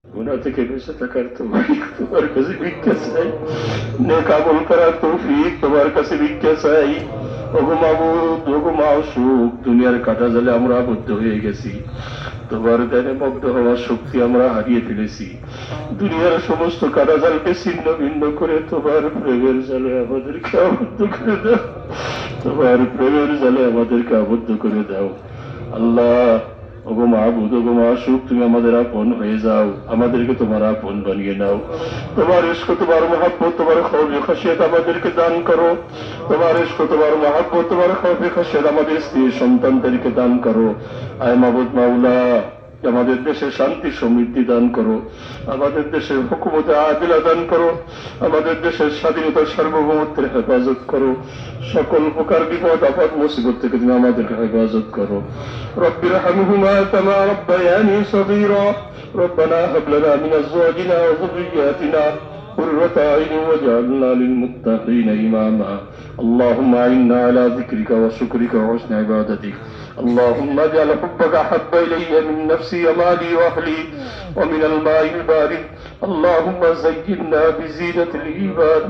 গুনাহ থেকে বেঁচে থাকার তৌফিক তোমার কাছে ভিক্ষা চাই, নেক আমল করার তৌফিক তোমার কাছে ভিক্ষা চাই। ওগো মাবুদ, ওগো মাওসুক, দুনিয়ার কাটা জালে আমরা আবদ্ধ হয়ে গেছি, তোমার ধ্যানে মগ্ন হওয়ার শক্তি আমরা হারিয়ে ফেলেছি। দুনিয়ার সমস্ত কাটা জালকে ছিন্ন ভিন্ন করে তোমার প্রেমের জালে আমাদেরকে আবদ্ধ করে দাও, তোমার প্রেমের জালে আমাদেরকে আবদ্ধ করে দাও। আল্লাহ, ওগো মাহবুদ, ওগো মাসুক, তুমি আমাদের আপন হয়ে যাও, আমাদেরকে তোমার আপন বানিয়ে নাও। তোমার ইশক, তোমার মহব্বত, তোমার খৌফে খাশিয়াত আমাদেরকে দান করো। তোমার ইশক, তোমার মহব্বত, তোমার খৌফে খাশিয়াত আমাদের স্ত্রী সন্তানদেরকে দান করো। আয় মাবুদ মাওলা, আমাদের দেশে শান্তি সমৃদ্ধি দান করো, আমাদের দেশের হুকুমতে আদিলা দান করো, আমাদের দেশের স্বাধীনতা সার্বভৌমত্বের হেফাজত করো। সকল প্রকার বিপদ আপদ মুসিবত থেকে তুমি আমাদেরকে হেফাজত করো। রব্বির হামহুমা কামা রব্বায়ানি সগীরা। ربنا هب لنا من ازواجنا وذرياتنا قرة اعين واجعلنا للمتقين اماما. اللهم اعنا على ذكرك وشكرك وحسن عبادتك. اللهم اجعل حبك احب الي من نفسي ومالي واهلي ومن الماء البارد. اللهم زينا بزينة الايمان.